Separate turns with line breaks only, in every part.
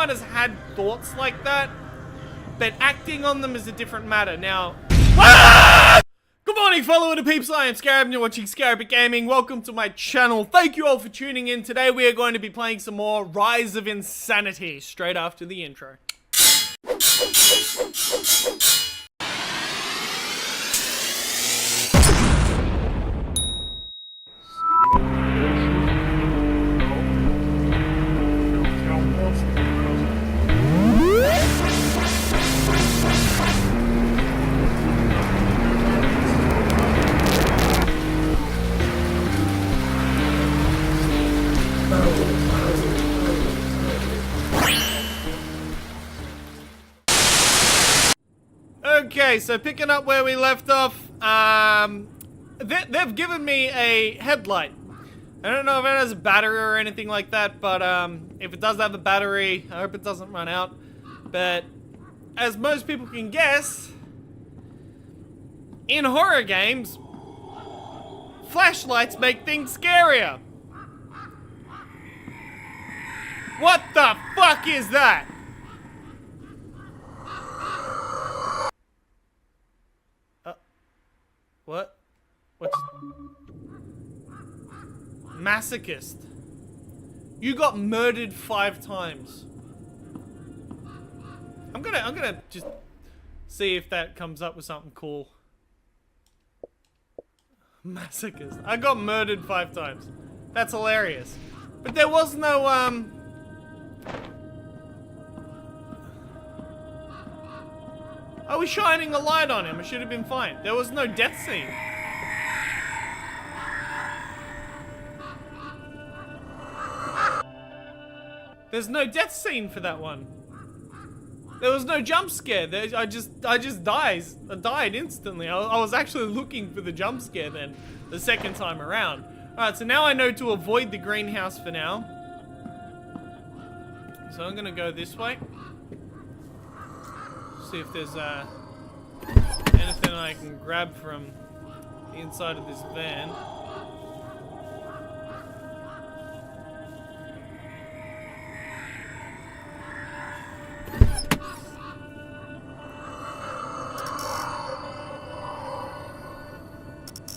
everyone has had thoughts like that, but acting on them is a different matter. Now, good morning, fellow INTERPEEPS. I am Scarabic and you're watching Scarabic Gaming. Welcome to my channel. Thank you all for tuning in. Today we are going to be playing some more Rise of Insanity straight after the intro. Okay, so picking up where we left off, they've given me a headlight. I don't know if it has a battery or anything like that, but if it does have a battery, I hope it doesn't run out. But as most people can guess, in horror games, flashlights make things scarier. What the fuck is that? What? What's... Masochist. You got murdered 5 times. I'm gonna just see if that comes up with something cool. Masochist. I got murdered 5 times. That's hilarious. But there was no, I was shining a light on him. It should have been fine. There was no death scene. There's no death scene for that one. There was no jump scare. I just died instantly. I was actually looking for the jump scare then, the second time around. Alright, so now I know to avoid the greenhouse for now. So I'm gonna go this way. See if there's anything I can grab from the inside of this van.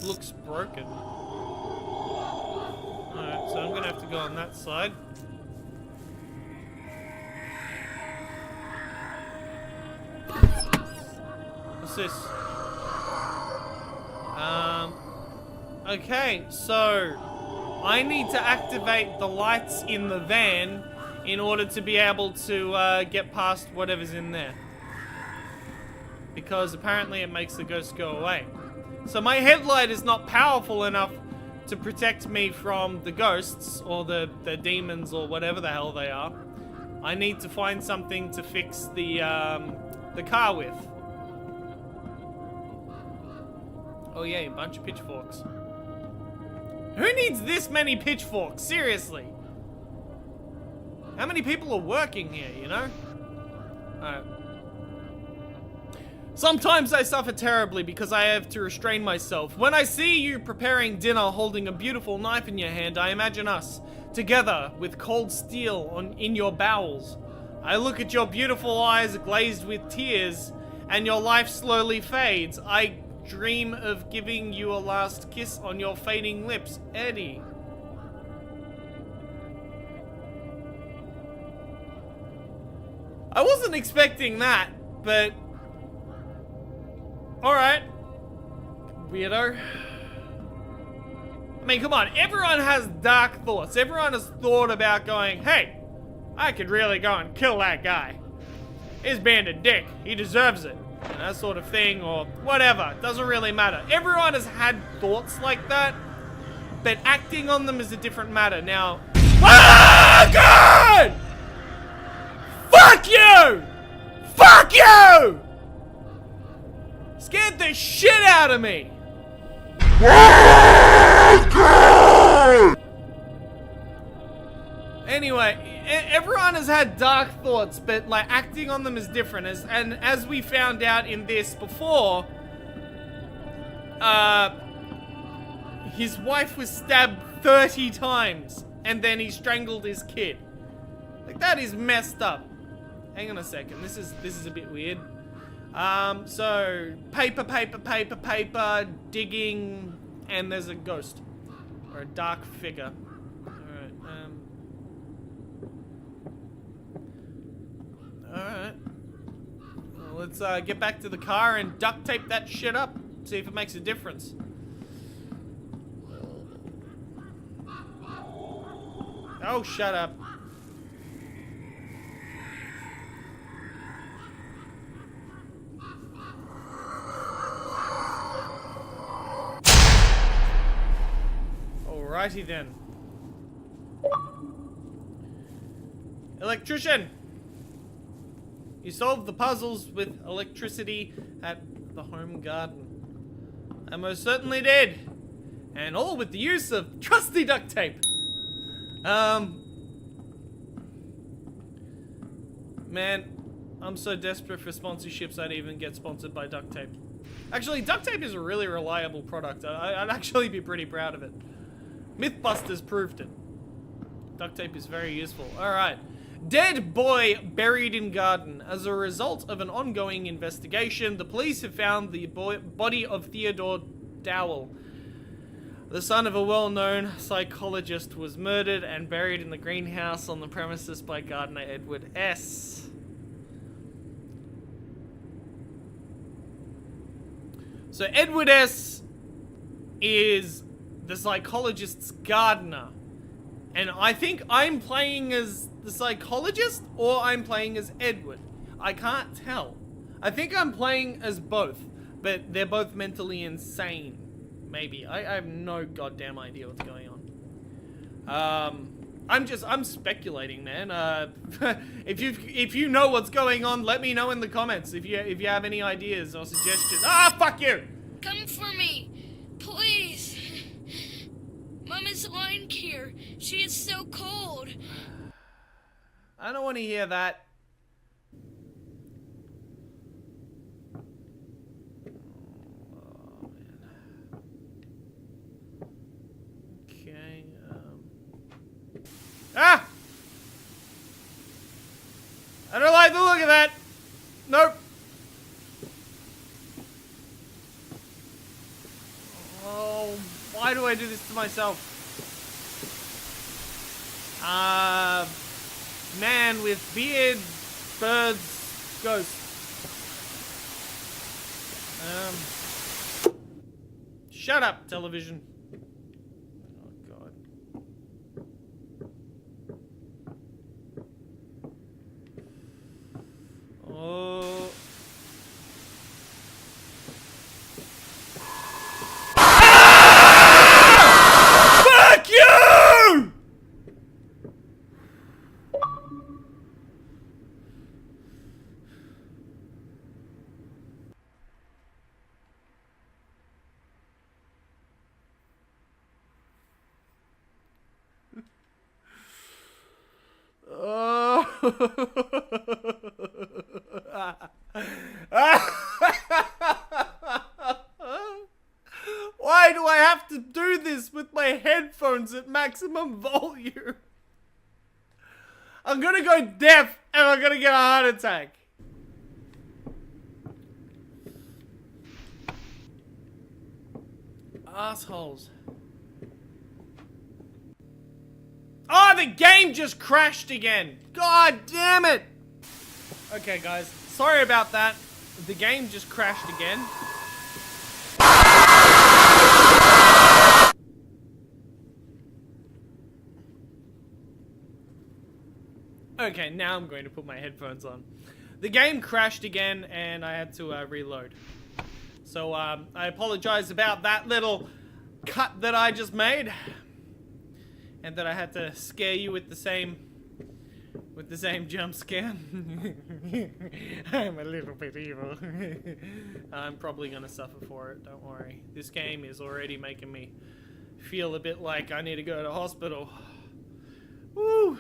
Looks broken. Alright, so I'm gonna have to go on that side. What's this? Okay, so I need to activate the lights in the van in order to be able to get past whatever's in there. Because apparently it makes the ghost go away. So my headlight is not powerful enough to protect me from the ghosts or the demons or whatever the hell they are. I need to find something to fix the car with. Oh yeah, a bunch of pitchforks. Who needs this many pitchforks? Seriously. How many people are working here, you know? Alright. Sometimes I suffer terribly because I have to restrain myself. When I see you preparing dinner holding a beautiful knife in your hand, I imagine us, together with cold steel in your bowels. I look at your beautiful eyes glazed with tears, and your life slowly fades. I dream of giving you a last kiss on your fading lips, Eddie. I wasn't expecting that, but alright. Weirdo. I mean, come on, everyone has dark thoughts. Everyone has thought about going, hey, I could really go and kill that guy. He's being a dick. He deserves it. That sort of thing, or whatever. Doesn't really matter. Everyone has had thoughts like that, but acting on them is a different matter. Now, oh God! Fuck you! Fuck you! Scared the shit out of me. Anyway, everyone has had dark thoughts, but like acting on them is different. And as we found out in this before, his wife was stabbed 30 times and then he strangled his kid. Like, that is messed up. hang on a second. This is a bit weird. So paper, digging, and there's a ghost or a dark figure. All right. Well, let's get back to the car and duct tape that shit up. See if it makes a difference. Oh, shut up. Alrighty then. Electrician! You solved the puzzles with electricity at the home garden. I most certainly did. And all with the use of trusty duct tape. Man, I'm so desperate for sponsorships I'd even get sponsored by duct tape. Actually, duct tape is a really reliable product. I'd actually be pretty proud of it. Mythbusters proved it. Duct tape is very useful. Alright. Dead boy buried in garden. As a result of an ongoing investigation, the police have found the body of Theodore Dowell. The son of a well-known psychologist was murdered and buried in the greenhouse on the premises by gardener Edward S. So Edward S. is the psychologist's gardener. And I think I'm playing as the psychologist or I'm playing as Edward. I can't tell. I think I'm playing as both, but they're both mentally insane. Maybe. I have no goddamn idea what's going on. I'm speculating, man. If you know what's going on, let me know in the comments. If you have any ideas or suggestions. Ah, fuck you!
Come for me, please. Mom is lying here. She is so cold.
I don't want to hear that. Oh, man. Okay, Ah! I don't like the look of that. Nope. Oh, why do I do this to myself? Man with beard, birds, ghost. Shut up, television. Oh, God. Oh. Fuck you! Oh. Why do I have to do this with my headphones at maximum volume? I'm gonna go deaf and I'm gonna get a heart attack. Assholes. Oh, the game just crashed again. God damn it. Okay, guys. Sorry about that. The game just crashed again. Okay, now I'm going to put my headphones on. The game crashed again and I had to reload. So I apologize about that little cut that I just made. And that I had to scare you with the same jump scare. I'm a little bit evil. I'm probably gonna suffer for it, don't worry. This game is already making me feel a bit like I need to go to hospital. Woo!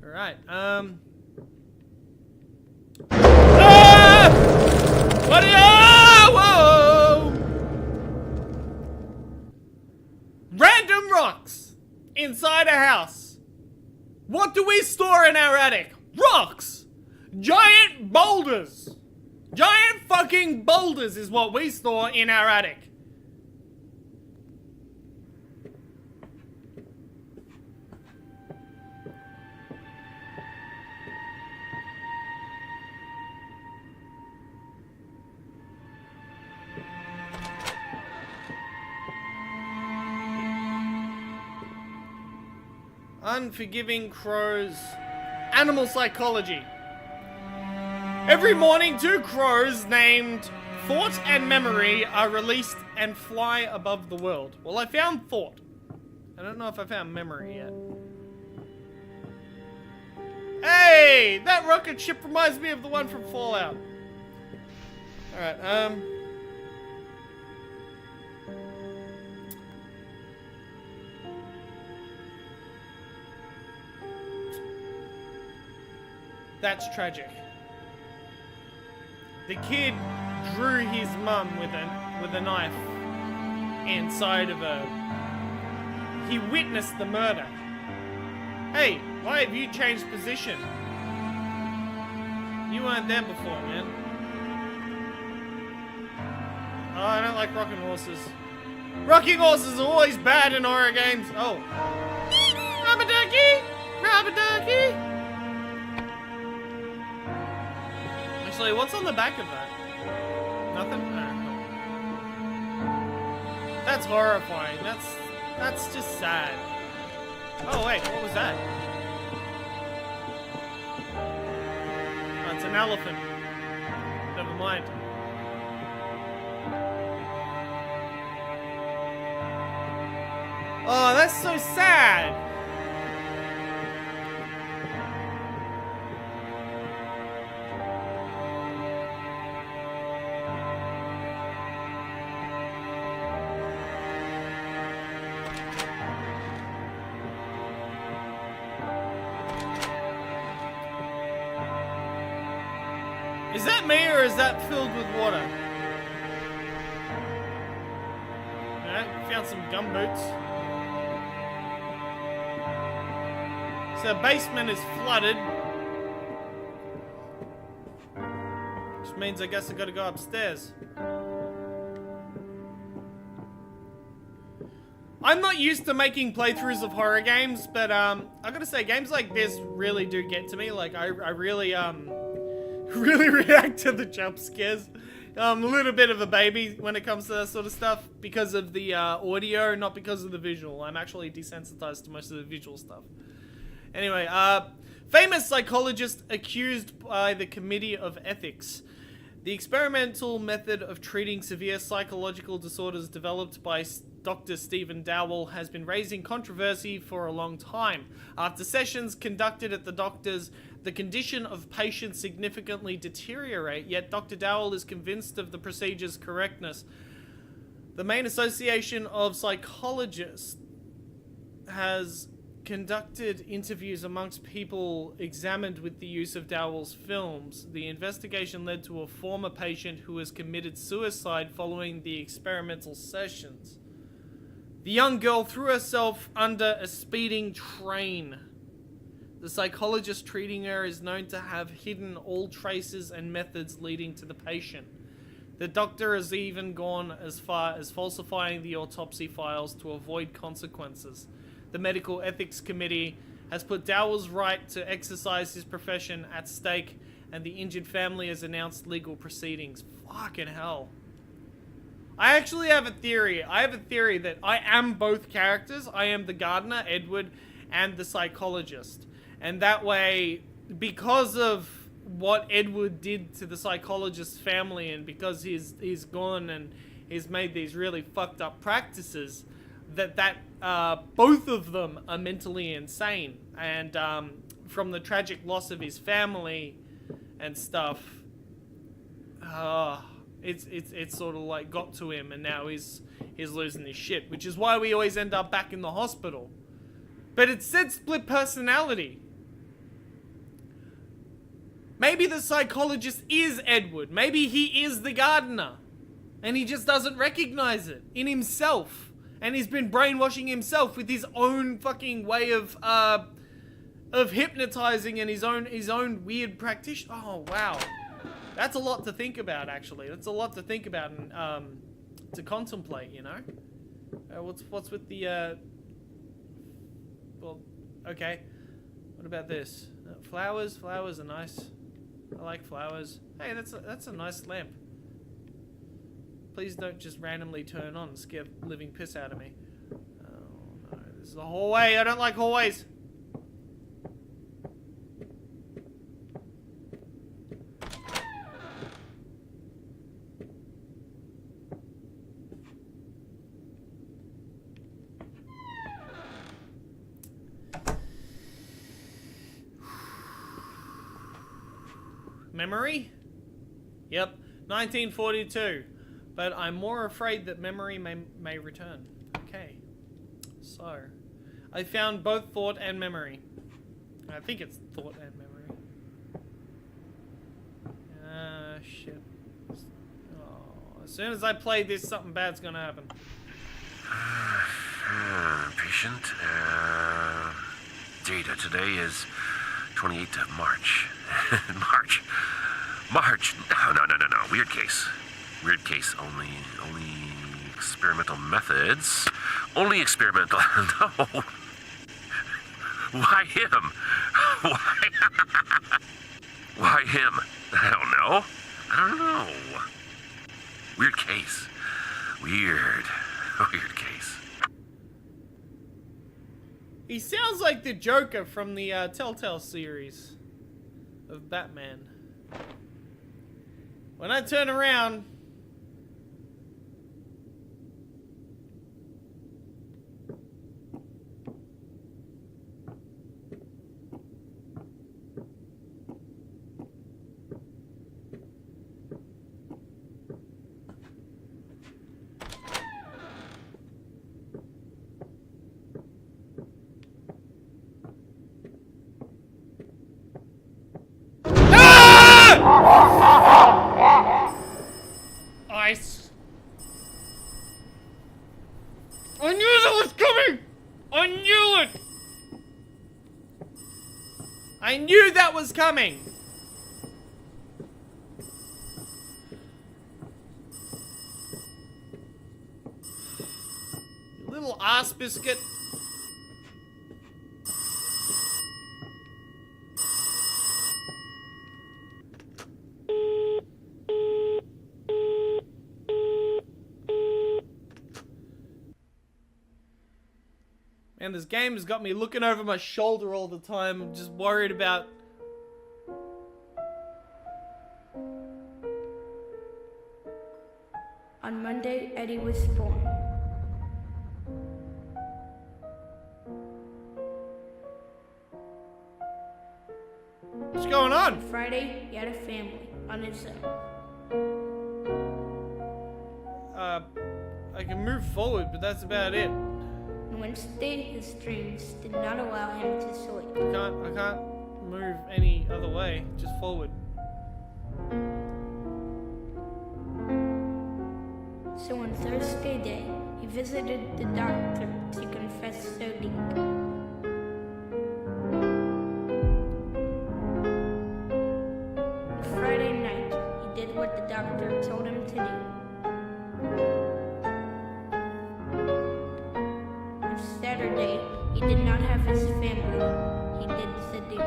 Alright, Ah! What are you? Whoa! Random rocks inside a house. What do we store in our attic? Rocks! Giant boulders! Giant fucking boulders is what we store in our attic. Unforgiving crows. Animal psychology. Every morning, 2 crows named Thought and Memory are released and fly above the world. Well, I found Thought. I don't know if I found Memory yet. Hey! That rocket ship reminds me of the one from Fallout. Alright, That's tragic. The kid drew his mum with a knife inside of her. He witnessed the murder. Hey, why have you changed position? You weren't there before, man. Oh, I don't like rocking horses. Rocking horses are always bad in horror games. Oh. Rubber ducky! Rubber ducky! Actually, what's on the back of that? Nothing? No. That's horrifying. That's just sad. Oh wait, what was that? Oh, it's an elephant. Never mind. Oh, that's so sad. Is that me or is that filled with water? Alright, found some gumboots. So the basement is flooded. Which means I guess I gotta go upstairs. I'm not used to making playthroughs of horror games, but I gotta say, games like this really do get to me. Like I really really react to the jump scares. I'm a little bit of a baby when it comes to that sort of stuff because of the audio, not because of the visual. I'm actually desensitized to most of the visual stuff. Anyway, famous psychologist accused by the Committee of Ethics. The experimental method of treating severe psychological disorders developed by Dr. Stephen Dowell has been raising controversy for a long time. After sessions conducted at the doctor's, the condition of patients significantly deteriorate, yet Dr. Dowell is convinced of the procedure's correctness. The main association of psychologists has conducted interviews amongst people examined with the use of Dowell's films. The investigation led to a former patient who has committed suicide following the experimental sessions. The young girl threw herself under a speeding train. The psychologist treating her is known to have hidden all traces and methods leading to the patient. The doctor has even gone as far as falsifying the autopsy files to avoid consequences. The Medical Ethics Committee has put Dowell's right to exercise his profession at stake, and the injured family has announced legal proceedings. Fucking hell. I actually have a theory. I have a theory that I am both characters. I am the gardener, Edward, and the psychologist. And that way, because of what Edward did to the psychologist's family, and because he's gone and he's made these really fucked up practices, that both of them are mentally insane. And from the tragic loss of his family and stuff, it's sort of like got to him, and now he's losing his shit, which is why we always end up back in the hospital. But it said split personality. Maybe the psychologist is Edward. Maybe he is the gardener. And he just doesn't recognize it in himself. And he's been brainwashing himself with his own fucking way of of hypnotizing and his own weird practitioner. Oh wow, that's a lot to think about. Actually, that's a lot to think about and to contemplate. You know, what's with the well, okay. What about this? Flowers. Flowers are nice. I like flowers. Hey, that's a nice lamp. Please don't just randomly turn on and scare the living piss out of me. Oh no, this is a hallway. I don't like hallways. Memory? Yep, 1942. But I'm more afraid that memory may return. Okay. So, I found both thought and memory. I think it's thought and memory. Ah, shit. Oh, as soon as I play this, something bad's gonna happen.
Patient. Data today is 28th of March. March. No. Weird case. Weird case. Only experimental methods. Only experimental. No. Why him? Why him? I don't know. Weird case. Weird case.
He sounds like the Joker from the Telltale series of Batman. When I turn around, I knew that was coming! I knew it! I knew that was coming! You little ass biscuit. And this game has got me looking over my shoulder all the time. I'm just worried about...
On Monday, Eddie was born.
What's going on?
On Friday, he had a family on his own.
I can move forward, but that's about it.
On Wednesday, his dreams did not allow him to sleep.
I can't move any other way, just forward.
So on Thursday day, he visited the doctor to confess so deep. Friday night, he did what the doctor told him to do. On Saturday, he did not have his family. He did the do.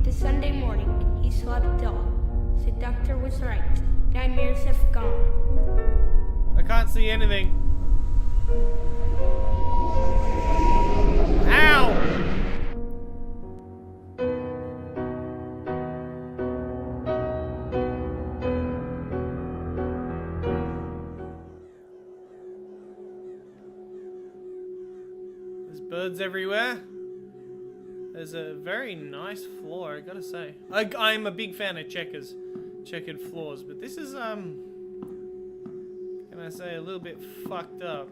The Sunday morning, he slept ill. The doctor was right. Nightmares have gone.
I can't see anything. Ow! There's birds everywhere. There's a very nice floor, I gotta say. I'm a big fan of checkered floors, but this is, can I say, a little bit fucked up.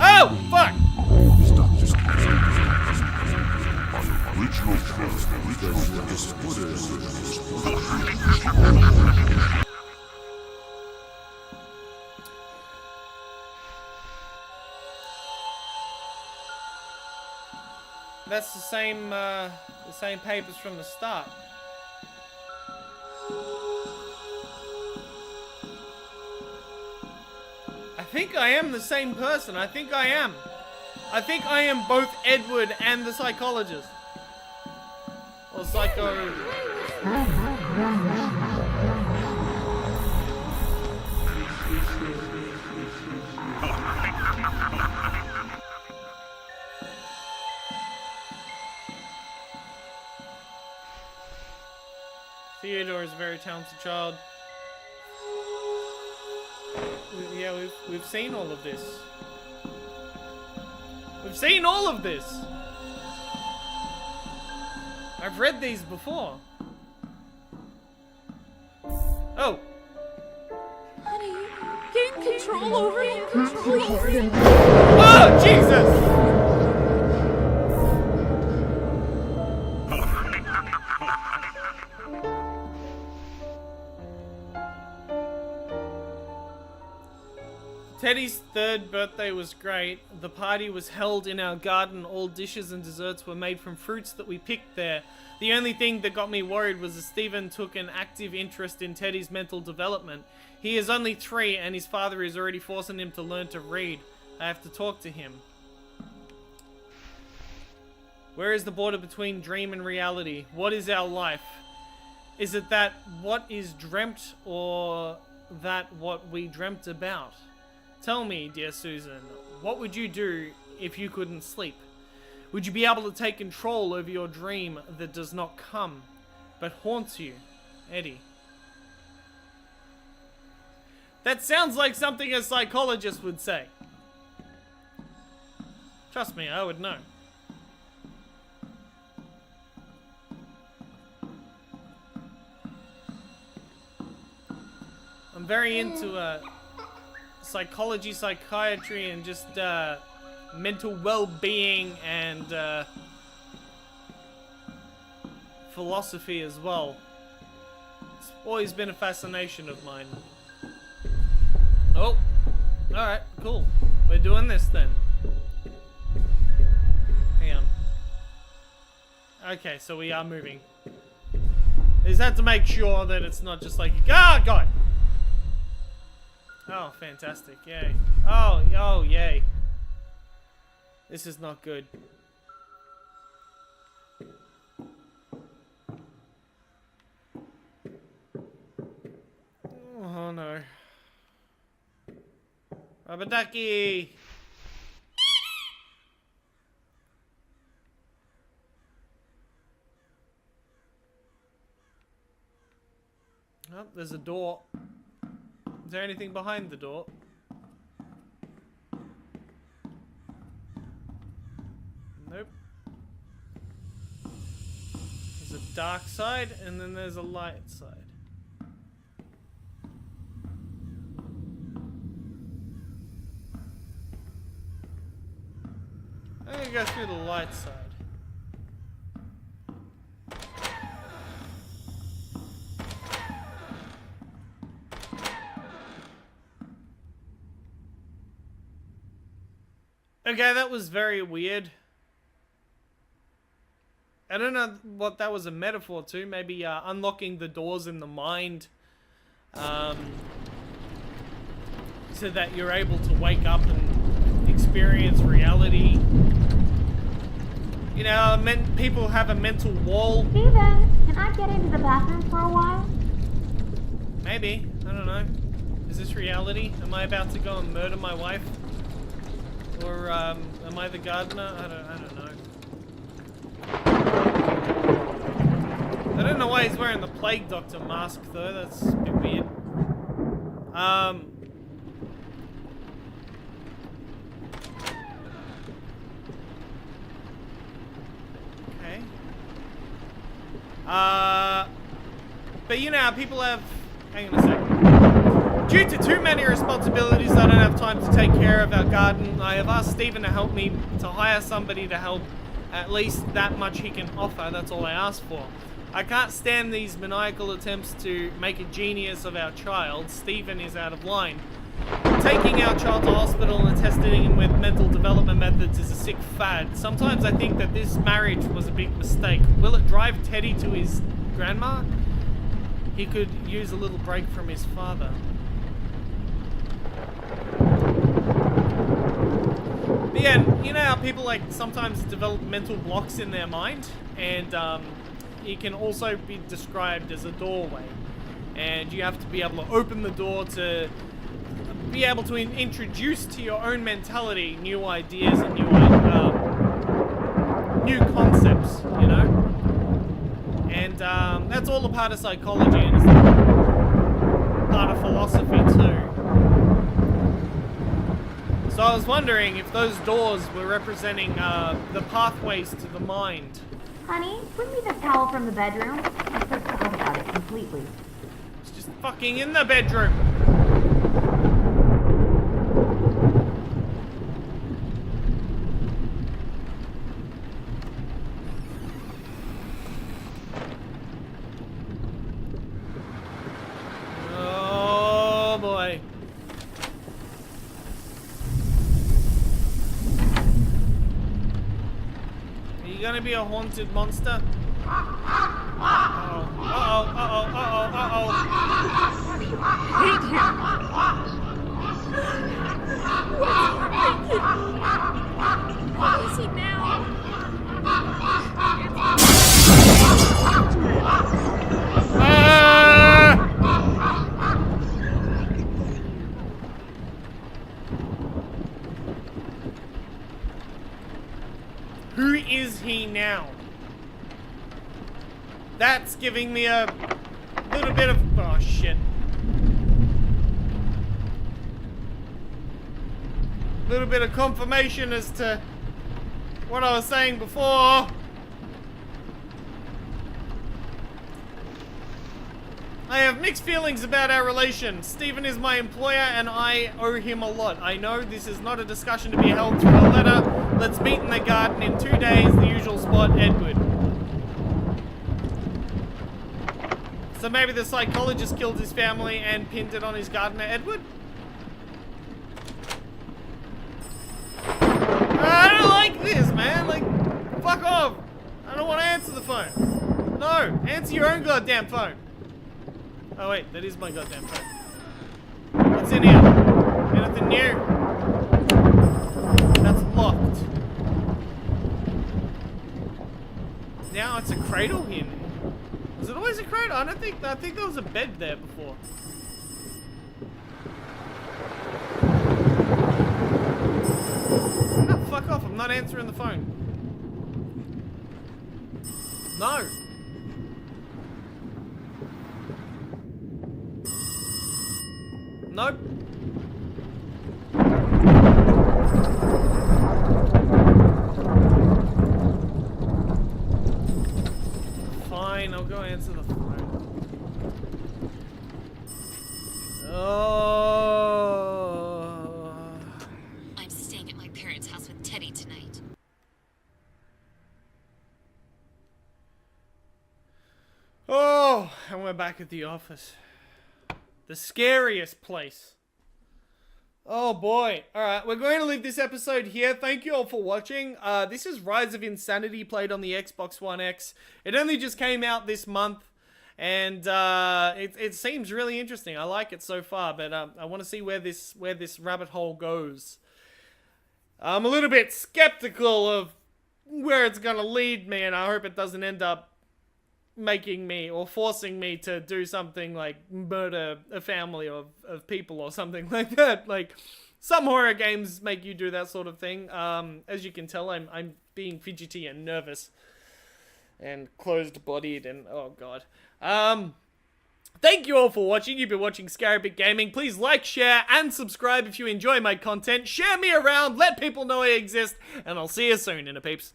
Oh, fuck! That's the same papers from the start. I think I am the same person. I think I am. I think I am both Edward and the psychologist. Or psycho... Theodore is a very talented child. Yeah, we've seen all of this. We've seen all of this. I've read these before. Oh.
Honey, gain control over him, please.
Oh, Jesus! Teddy's third birthday was great. The party was held in our garden. All dishes and desserts were made from fruits that we picked there. The only thing that got me worried was that Stephen took an active interest in Teddy's mental development. He is only 3 and his father is already forcing him to learn to read. I have to talk to him. Where is the border between dream and reality? What is our life? Is it that what is dreamt or that what we dreamt about? Tell me, dear Susan, what would you do if you couldn't sleep? Would you be able to take control over your dream that does not come, but haunts you? Eddie. That sounds like something a psychologist would say. Trust me, I would know. I'm very into psychology, psychiatry, and just mental well-being and philosophy as well. It's always been a fascination of mine. Oh, alright, cool. We're doing this then. Hang on. Okay, so we are moving. I just have to make sure that it's not just like, ah, God! Oh, fantastic, yay. Oh, yay. This is not good. Oh, no. Rubber ducky! Oh, there's a door. Is there anything behind the door? Nope. There's a dark side and then there's a light side. I'm gonna go through the light side. Okay, that was very weird. I don't know what that was a metaphor to. Maybe unlocking the doors in the mind so that you're able to wake up and experience reality. You know, people have a mental wall.
Steven, can I get into the bathroom for a while?
Maybe. I don't know. Is this reality? Am I about to go and murder my wife? Or, am I the gardener? I don't know. I don't know why he's wearing the Plague Doctor mask, though. That's a bit weird. Okay. But you know how people have... Hang on a second. Due to too many responsibilities, I don't have time to take care of our garden. I have asked Stephen to help me, to hire somebody to help at least that much he can offer. That's all I asked for. I can't stand these maniacal attempts to make a genius of our child. Stephen is out of line. Taking our child to hospital and testing him with mental development methods is a sick fad. Sometimes I think that this marriage was a big mistake. Will it drive Teddy to his grandma? He could use a little break from his father. But yeah, you know how people like sometimes develop mental blocks in their mind, and it can also be described as a doorway, and you have to be able to open the door to be able to introduce to your own mentality new ideas and new concepts, you know? And that's all a part of psychology, and it's part of philosophy too. So I was wondering if those doors were representing the pathways to the mind.
Honey, bring me the towel from the bedroom. I'm so sad about it completely.
It's just fucking in the bedroom. Oh boy. Are you gonna be a haunted monster? Uh-oh, uh-oh, uh-oh, uh-oh, uh-oh.
Hate him. What is he now?
Who is he now? That's giving me a little bit of... oh, shit. A little bit of confirmation as to what I was saying before. I have mixed feelings about our relation. Stephen is my employer and I owe him a lot. I know this is not a discussion to be held through a letter. Let's meet in the garden in 2 days, the usual spot, Edward. So maybe the psychologist killed his family and pinned it on his gardener, Edward? I don't like this, man. Like, fuck off. I don't want to answer the phone. No, answer your own goddamn phone. Oh wait, that is my goddamn phone. What's in here? Anything new? That's locked. Now it's a cradle here. Was it always a cradle? I think there was a bed there before. No, fuck off, I'm not answering the phone. No. Nope. Fine, I'll go answer the phone. Oh.
I'm staying at my parents' house with Teddy tonight.
Oh, and we're back at the office. The scariest place. Oh boy. Alright, we're going to leave this episode here. Thank you all for watching. This is Rise of Insanity, played on the Xbox One X. It only just came out this month, and it seems really interesting. I like it so far, but I want to see where this rabbit hole goes. I'm a little bit skeptical of where it's going to lead me, and I hope it doesn't end up making me or forcing me to do something like murder a family of people or something like that. Like, some horror games make you do that sort of thing. As you can tell, I'm being fidgety and nervous and closed-bodied and oh god. Thank you all for watching. You've been watching Scarabic Gaming. Please like, share, and subscribe if you enjoy my content. Share me around, let people know I exist, and I'll see you soon, INTERPEEPS.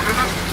Help!